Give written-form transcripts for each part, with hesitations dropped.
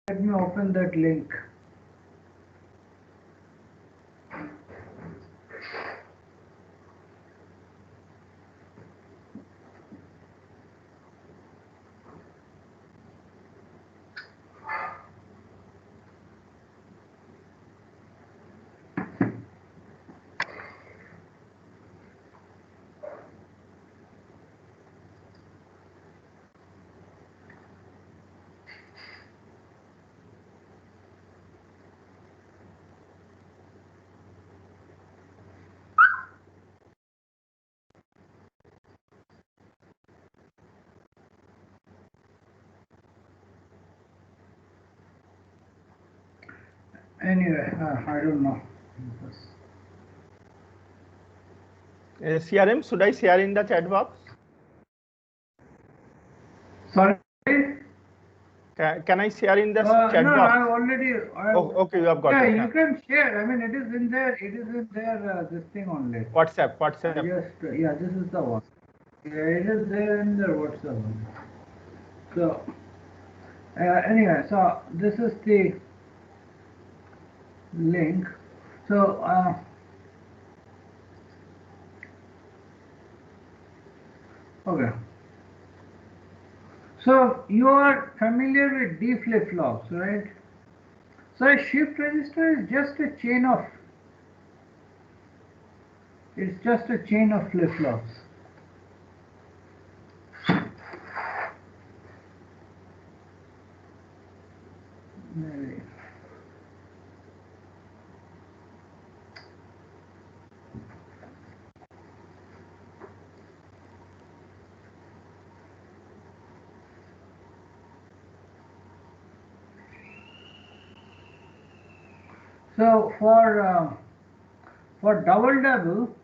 Let me open that link. Anyway, I don't know. CRM, should I share in the chat box? Sorry? Can I share in the chat no, box? I already. Okay, you have got it. Yeah, you can share. I mean, it is in there. It is in there. This thing only. WhatsApp. Yeah, this is the one. Yeah, it is there in the WhatsApp one. So, anyway, so this is the link. So, okay. So you are familiar with D flip-flops, right? So a shift register is just a chain of. It's just a chain of flip-flops. Maybe. So for double double,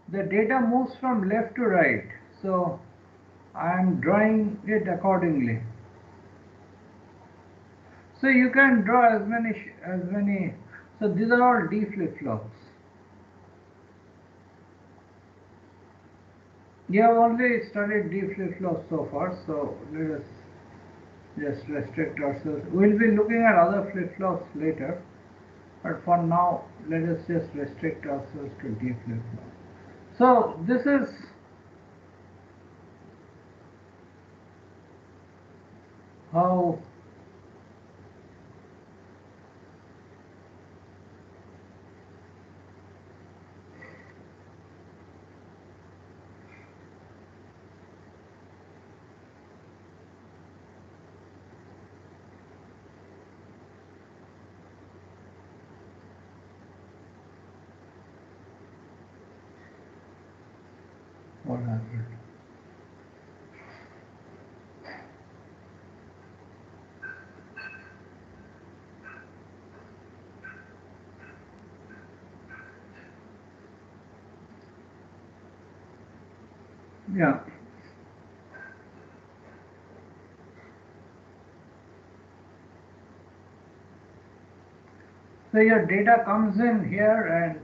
the data moves from left to right. So I am drawing it accordingly. So you can draw as many. So these are all D flip-flops. You have only studied D flip-flops so far. So let us just restrict ourselves. We'll be looking at other flip-flops later. But for now, let us just restrict ourselves to D flip-flop. So this is how what happened. Yeah. So your data comes in here and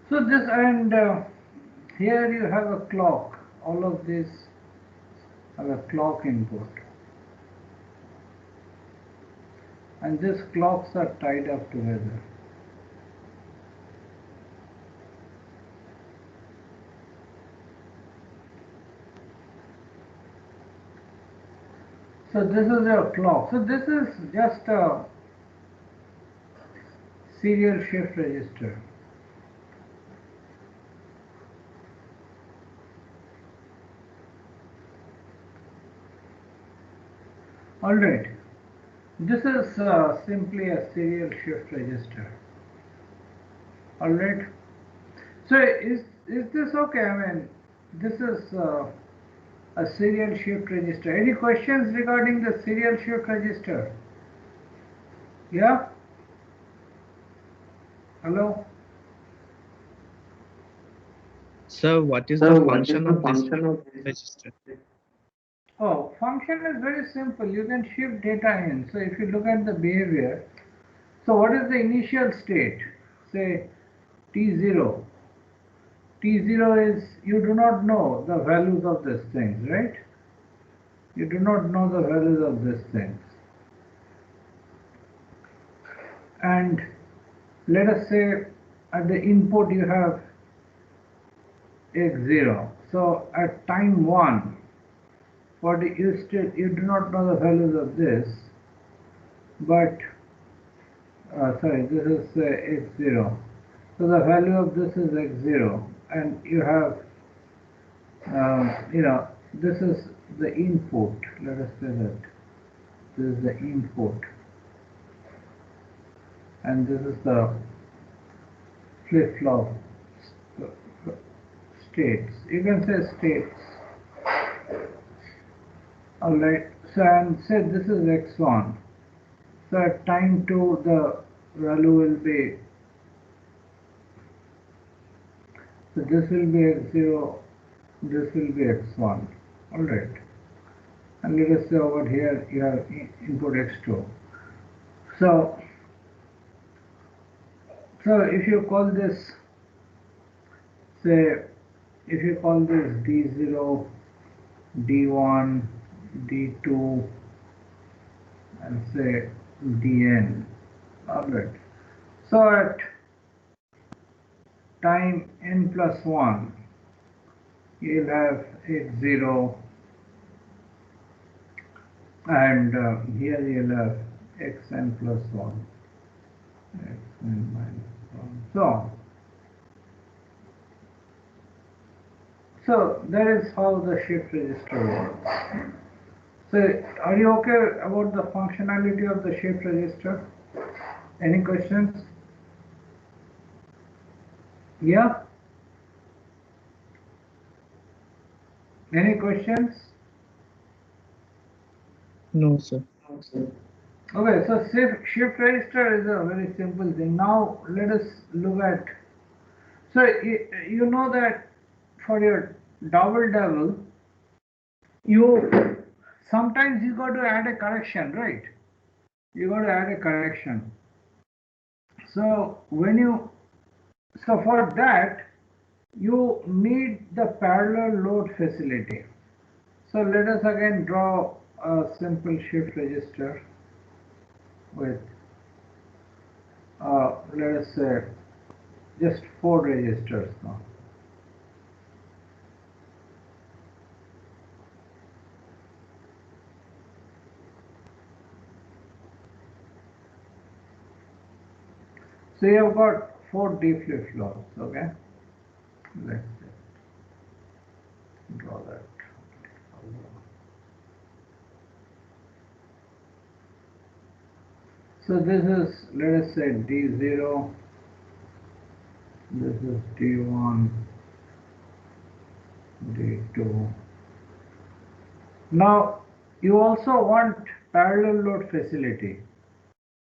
so this and here you have a clock. All of these have a clock input. And these clocks are tied up together. So this is your clock. So this is just a serial shift register. Alright. This is simply a serial shift register. Alright. So is this okay? I mean, this is a serial shift register. Any questions regarding the serial shift register? Yeah? Hello? So what is the function of this register? Oh, function is very simple. You can shift data in. So if you look at the behavior, So what is the initial state? Say T0. T0 is, you do not know the values of these things, right? You do not know the values of these things. And let us say at the input you have x0. So at time 1, for the you do not know the values of this, but sorry, this is x0. So the value of this is x0, and you have this is the input. Let us say that this is the input, and this is the flip-flop states. You can say states. Alright, so and say this is x1. So at time 2 the value will be, so this will be x0, this will be x1. Alright, and let us say over here you have input x2. So if you call this, say, if you call this D0, D1, D2, and say Dn. Alright. So at time n plus 1, you'll have x0, and here you'll have xn plus 1, xn minus 1, so on. So that is how the shift register works. So are you okay about the functionality of the shift register? Any questions? Yeah? Any questions? No, sir. Okay, so shift register is a very simple thing. Now let us look at, so you know that for your double, sometimes you got to add a correction, right? You got to add a correction. So so for that you need the parallel load facility. So let us again draw a simple shift register with let us say just 4 registers now. So you have got 4 D flip-flops, okay? Let's draw that. So this is, let us say D0, this is D1, D2. Now you also want parallel load facility.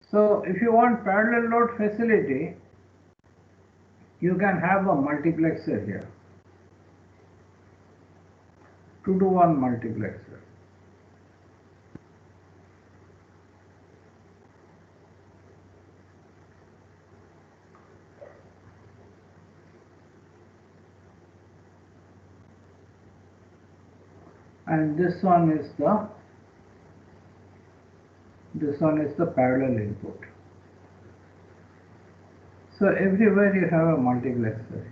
So if you want parallel load facility, you can have a multiplexer here, 2-to-1 multiplexer. And this one is the parallel input. So everywhere you have a multiplexer.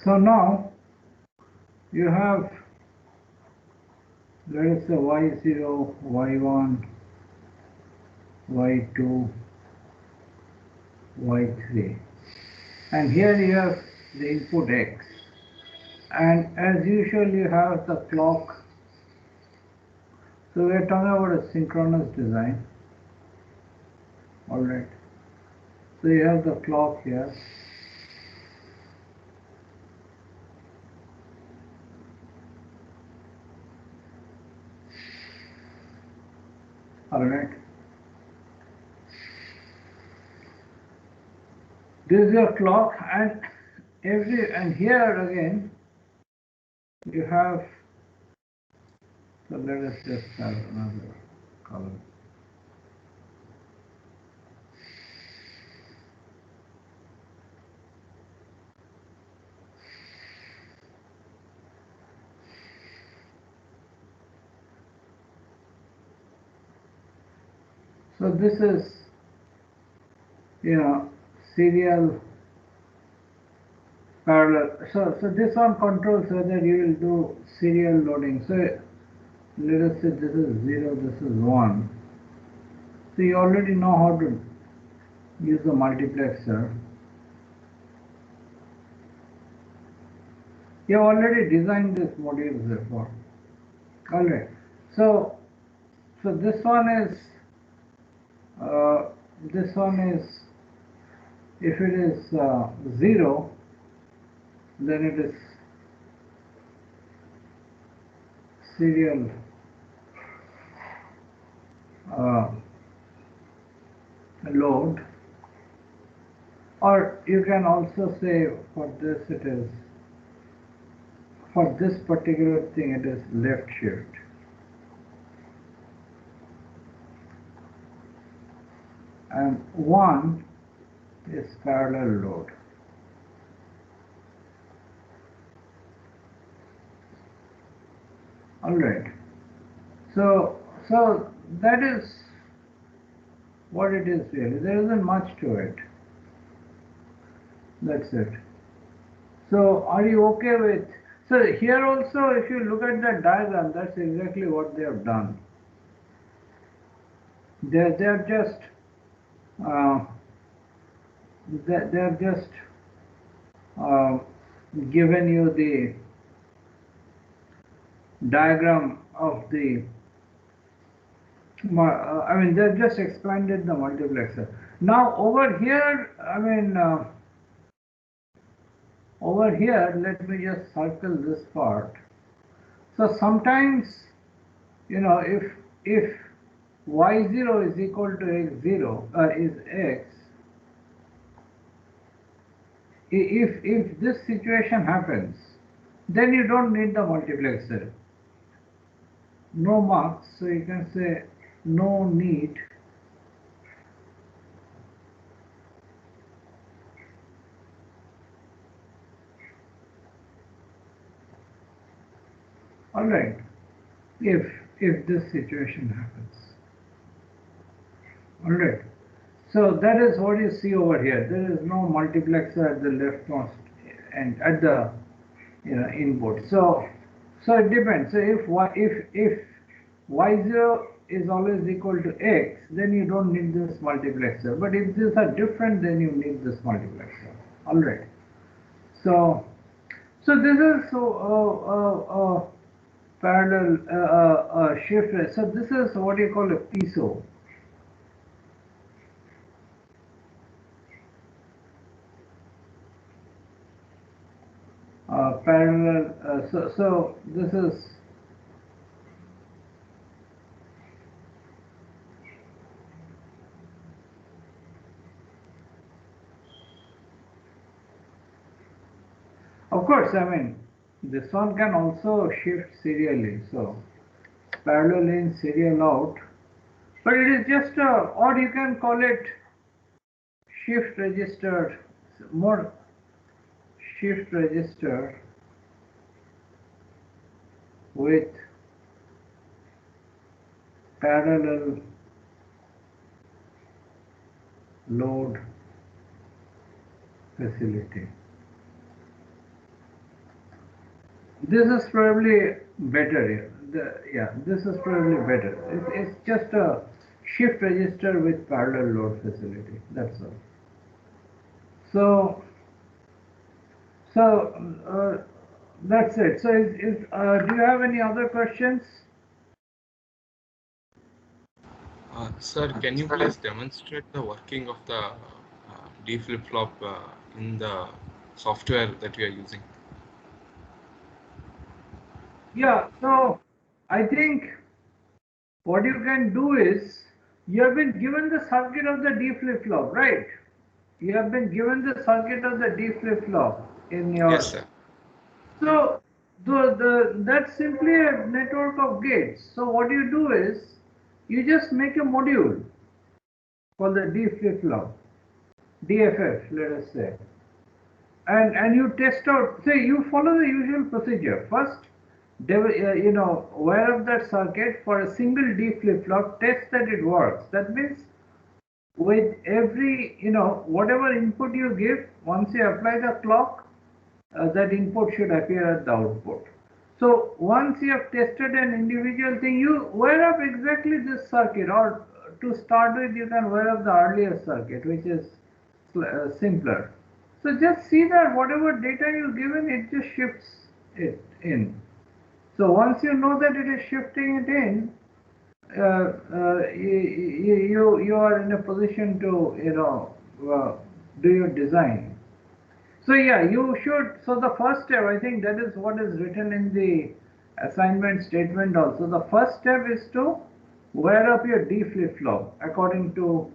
So now you have, let us say y0, y1, y2, y3, and here you have the input x, And as usual, you have the clock. So we are talking about a synchronous design. Alright. So you have the clock here. Alright. This is your clock, and here again you have, so let us just have another color. So this is, serial parallel. So this one controls whether you will do serial loading. So let us say this is 0, this is 1. So you already know how to use the multiplexer. You have already designed this modules before. Alright. So this one is if it is 0, then it is serial load, or you can also say for this it is, for this particular thing it is left shift. And 1 is parallel load. Alright. So that is what it is really. There isn't much to it. That's it. So are you okay with, so here also if you look at the diagram, that's exactly what they have done. They have just given you the diagram of the they've just expanded the multiplexer. Now over here, over here, let me just circle this part. So sometimes, if y0 is equal to x0 is x, if this situation happens, then you don't need the multiplexer. No marks, so you can say no need alright, if this situation happens. Alright, so that is what you see over here. There is no multiplexer at the leftmost and at the input. So it depends. So if y0 is always equal to x, then you don't need this multiplexer. But if these are different, then you need this multiplexer. Alright. So this is parallel shift. So this is what you call a piezo. Parallel. So this is of course. This one can also shift serially. So parallel in, serial out. But it is just or you can call it shift register, more shift register with parallel load facility. This is probably better here. This is probably better. It's just a shift register with parallel load facility. That's all. So that's it. So do you have any other questions? Sir, can you please demonstrate the working of the D flip-flop in the software that we are using? Yeah, so I think what you can do is, you have been given the circuit of the D flip-flop, right? You have been given the circuit of the D flip-flop in your... Yes, sir. So that's simply a network of gates. So what you do is, you just make a module for the D flip-flop, DFF, let us say, and you test out. Say you follow the usual procedure. First, wire up that circuit for a single D flip-flop. Test that it works. That means with every whatever input you give, once you apply the clock, that input should appear at the output. So once you have tested an individual thing, you wire up exactly this circuit, or to start with you can wire up the earlier circuit, which is simpler. So just see that whatever data you're given, it just shifts it in. So once you know that it is shifting it in, you are in a position to do your design. So yeah, you should. So the first step, I think that is what is written in the assignment statement also. The first step is to wire up your D flip-flop according to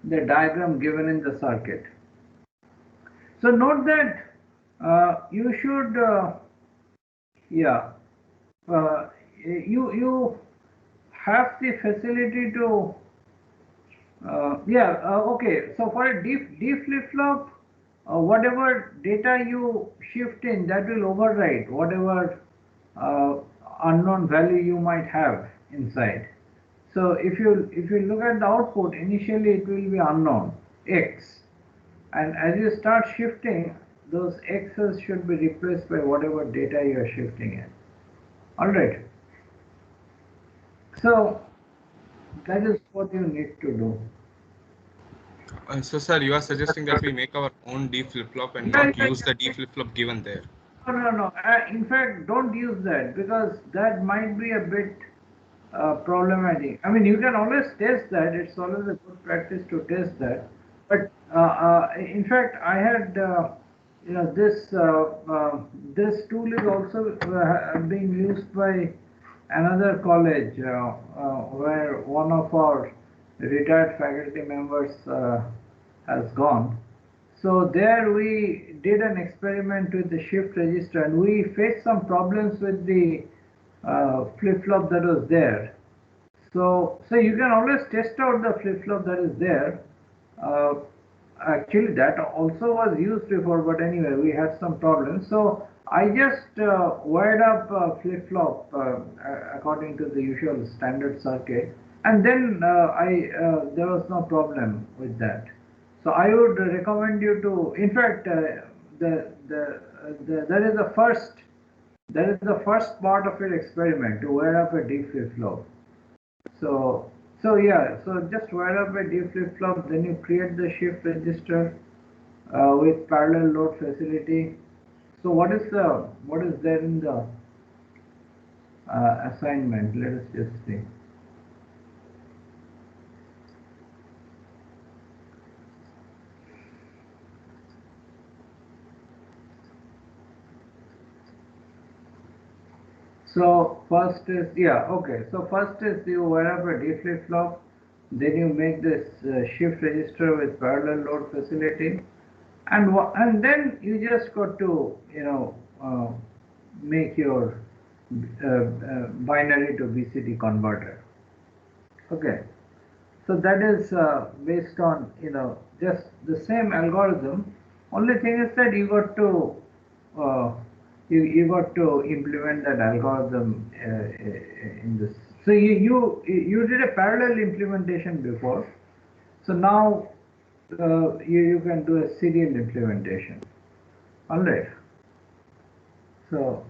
the diagram given in the circuit. So note that you should, you have the facility to, okay. So for a D flip-flop, whatever data you shift in, that will override whatever unknown value you might have inside. So if you look at the output, initially it will be unknown, X. And as you start shifting, those X's should be replaced by whatever data you are shifting in. Alright. So that is what you need to do. So sir, you are suggesting that we make our own D flip-flop and not use the D flip-flop given there? No. In fact, don't use that, because that might be a bit problematic. I mean, you can always test that. It's always a good practice to test that. But in fact, I had this tool is also being used by another college where one of our retired faculty members has gone. So there we did an experiment with the shift register, and we faced some problems with the flip-flop that was there. So you can always test out the flip-flop that is there. Actually, that also was used before, but anyway, we had some problems. So I just wired up flip-flop according to the usual standard circuit, and then there was no problem with that. So I would recommend you to, in fact, that is the first part of your experiment, to wire up a D flip-flop. So just wire up a D flip-flop, then you create the shift register with parallel load facility. So what is there in the assignment? Let us just see. So first is, so first is you wire up a D flip-flop, then you make this shift register with parallel load facility, and then you just got to make your binary to BCD converter. Okay, so that is based on just the same algorithm. Only thing is that you got to you got to implement that algorithm in this. So you did a parallel implementation before. So now you can do a serial implementation. All right. So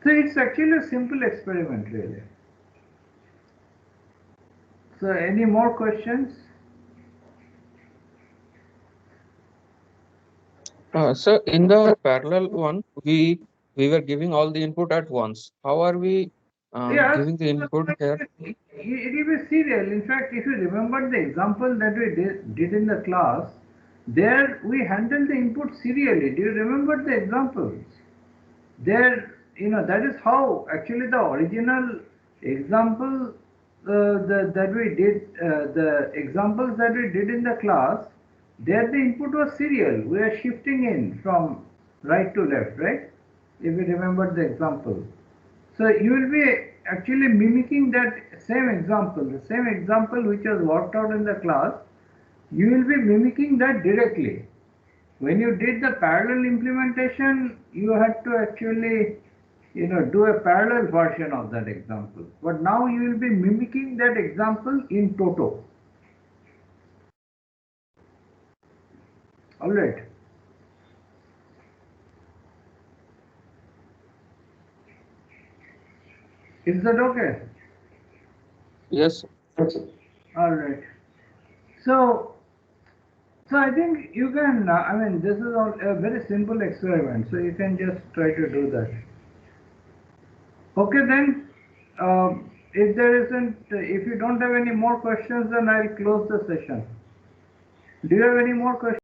it's actually a simple experiment, really. So any more questions? So in the parallel one, we we were giving all the input at once. How are we Yes, giving the input here? it will be serial. In fact, if you remember the example that we did in the class, there we handled the input serially. Do you remember the examples? There, that is how actually the original example that we did, the examples that we did in the class, there the input was serial. We are shifting in from right to left, right? If you remember the example. So you will be actually mimicking that same example, the same example which was worked out in the class, you will be mimicking that directly. When you did the parallel implementation, you had to actually, do a parallel version of that example. But now you will be mimicking that example in toto. All right. Is that okay? Yes. All right. So I think you can, this is a very simple experiment, so you can just try to do that. Okay then, if you don't have any more questions, then I'll close the session. Do you have any more questions?